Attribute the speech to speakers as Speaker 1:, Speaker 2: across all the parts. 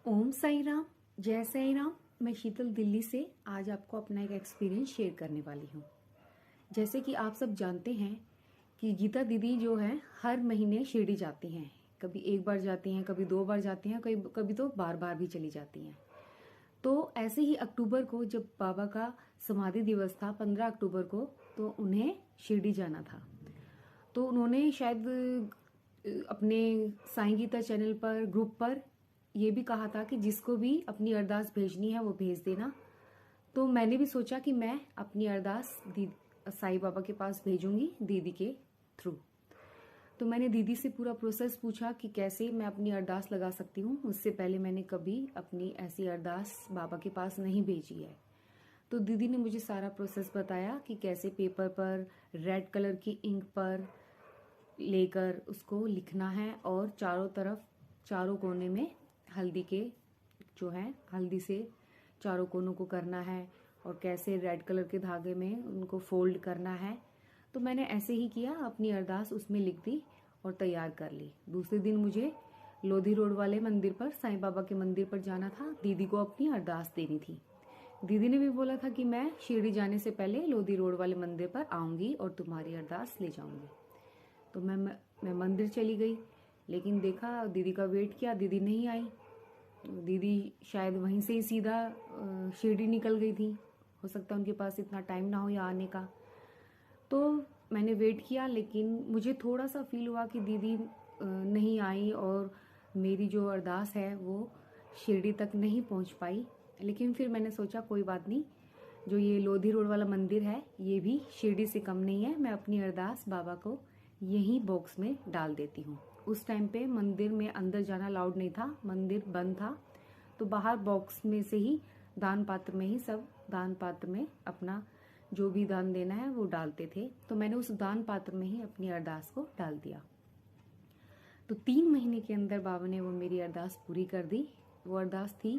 Speaker 1: ओम साई राम, जय साई राम। मैं शीतल दिल्ली से आज आपको अपना एक एक्सपीरियंस शेयर करने वाली हूँ। जैसे कि आप सब जानते हैं कि गीता दीदी जो है हर महीने शिरडी जाती हैं। कभी एक बार जाती हैं, कभी 2 बार जाती हैं, कभी तो बार बार भी चली जाती हैं। तो ऐसे ही अक्टूबर को जब बाबा का समाधि दिवस था 15 अक्टूबर को, तो उन्हें शिरडी जाना था। तो उन्होंने शायद अपने साईं गीता चैनल पर, ग्रुप पर ये भी कहा था कि जिसको भी अपनी अरदास भेजनी है वो भेज देना। तो मैंने भी सोचा कि मैं अपनी अरदास साईं बाबा के पास भेजूंगी दीदी के थ्रू। तो मैंने दीदी से पूरा प्रोसेस पूछा कि कैसे मैं अपनी अरदास लगा सकती हूँ। उससे पहले मैंने कभी अपनी ऐसी अरदास बाबा के पास नहीं भेजी है। तो दीदी ने मुझे सारा प्रोसेस बताया कि कैसे पेपर पर रेड कलर की इंक पर लेकर उसको लिखना है और चारों तरफ, चारों कोने में हल्दी के जो है, हल्दी से चारों कोनों को करना है और कैसे रेड कलर के धागे में उनको फोल्ड करना है। तो मैंने ऐसे ही किया, अपनी अरदास उसमें लिख दी और तैयार कर ली। दूसरे दिन मुझे लोधी रोड वाले मंदिर पर, साईं बाबा के मंदिर पर जाना था। दीदी को अपनी अरदास देनी थी। दीदी ने भी बोला था कि मैं शिरडी जाने से पहले लोधी रोड वाले मंदिर पर आऊंगी और तुम्हारी अरदास ले जाऊंगी। तो मैं मंदिर चली गई, लेकिन देखा, दीदी का वेट किया, दीदी नहीं आई। दीदी शायद वहीं से ही सीधा शिरडी निकल गई थी। हो सकता है उनके पास इतना टाइम ना हो या आने का। तो मैंने वेट किया, लेकिन मुझे थोड़ा सा फील हुआ कि दीदी नहीं आई और मेरी जो अरदास है वो शिरडी तक नहीं पहुंच पाई। लेकिन फिर मैंने सोचा कोई बात नहीं, जो ये लोधी रोड वाला मंदिर है ये भी शिरडी से कम नहीं है। मैं अपनी अरदास बाबा को यही बॉक्स में डाल देती हूँ। उस टाइम पे मंदिर में अंदर जाना अलाउड नहीं था, मंदिर बंद था। तो बाहर बॉक्स में से ही, दान पात्र में ही सब दान पात्र में अपना जो भी दान देना है वो डालते थे। तो मैंने उस दान पात्र में ही अपनी अरदास को डाल दिया। तो 3 महीने के अंदर बाबा ने वो मेरी अरदास पूरी कर दी। वो अरदास थी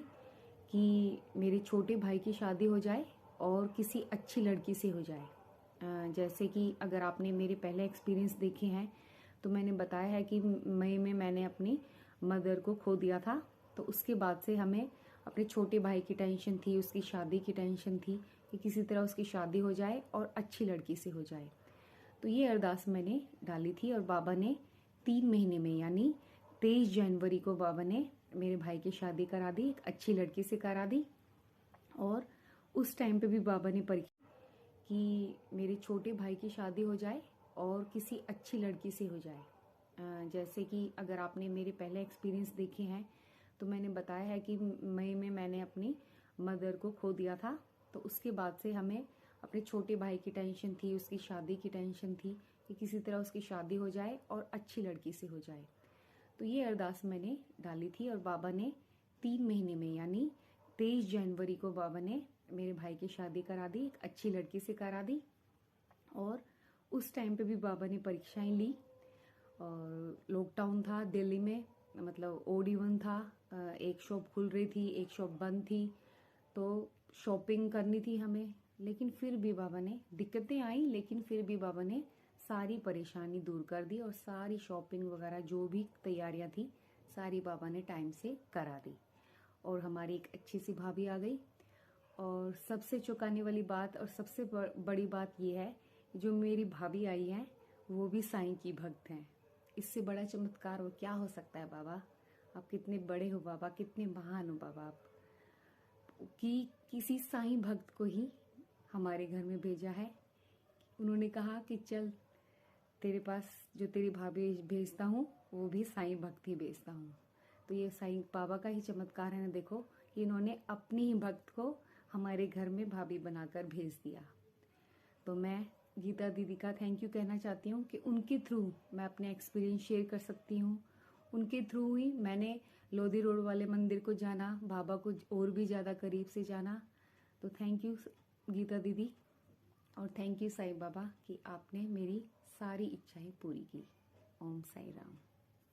Speaker 1: कि मेरे छोटे भाई की शादी हो जाए और किसी अच्छी लड़की से हो जाए। जैसे कि अगर आपने मेरे पहले एक्सपीरियंस देखे हैं तो मैंने बताया है कि मई में मैंने अपनी मदर को खो दिया था। तो उसके बाद से हमें अपने छोटे भाई की टेंशन थी, उसकी शादी की टेंशन थी कि किसी तरह उसकी शादी हो जाए और अच्छी लड़की से हो जाए। तो ये अरदास मैंने डाली थी और बाबा ने 3 महीने में, यानी 23 जनवरी को बाबा ने मेरे भाई की शादी करा दी, एक अच्छी लड़की से करा दी। और उस टाइम पे भी बाबा ने परीक्षा कि मेरे छोटे भाई की शादी हो जाए और किसी अच्छी लड़की से हो जाए। जैसे कि अगर आपने मेरे पहले एक्सपीरियंस देखे हैं तो मैंने बताया है कि मई में मैंने अपनी मदर को खो दिया था। तो उसके बाद से हमें अपने छोटे भाई की टेंशन थी, उसकी शादी की टेंशन थी कि किसी तरह उसकी शादी हो जाए और अच्छी लड़की से हो जाए। तो ये अरदास मैंने डाली थी और बाबा ने 3 महीने में, यानी 23 जनवरी को बाबा ने मेरे भाई की शादी करा दी, एक अच्छी लड़की से करा दी। और उस टाइम पे भी बाबा ने परीक्षाएं ली और लॉकडाउन था दिल्ली में, मतलब OD1 था। एक शॉप खुल रही थी, एक शॉप बंद थी। तो शॉपिंग करनी थी हमें, लेकिन फिर भी बाबा ने, दिक्कतें आई लेकिन फिर भी बाबा ने सारी परेशानी दूर कर दी और सारी शॉपिंग वगैरह जो भी तैयारियां थी सारी बाबा ने टाइम से करा दी। और हमारी एक अच्छी सी भाभी आ गई। और सबसे चौंकाने वाली बात और सबसे बड़ी बात यह है, जो मेरी भाभी आई है वो भी साईं की भक्त हैं। इससे बड़ा चमत्कार और क्या हो सकता है बाबा? आप कितने बड़े हो बाबा, कितने महान हो बाबा आप, कि किसी साईं भक्त को ही हमारे घर में भेजा है। उन्होंने कहा कि चल तेरे पास जो तेरी भाभी भेजता हूँ वो भी साईं भक्त ही भेजता हूँ। तो ये साईं बाबा का ही चमत्कार है ना। देखो कि इन्होंने अपनी ही भक्त को हमारे घर में भाभी बनाकर भेज दिया। तो मैं गीता दीदी का थैंक यू कहना चाहती हूँ कि उनके थ्रू मैं अपने एक्सपीरियंस शेयर कर सकती हूँ। उनके थ्रू ही मैंने लोधी रोड वाले मंदिर को जाना, बाबा को और भी ज़्यादा करीब से जाना। तो थैंक यू गीता दीदी और थैंक यू साईं बाबा कि आपने मेरी सारी इच्छाएं पूरी की। ओम साई राम।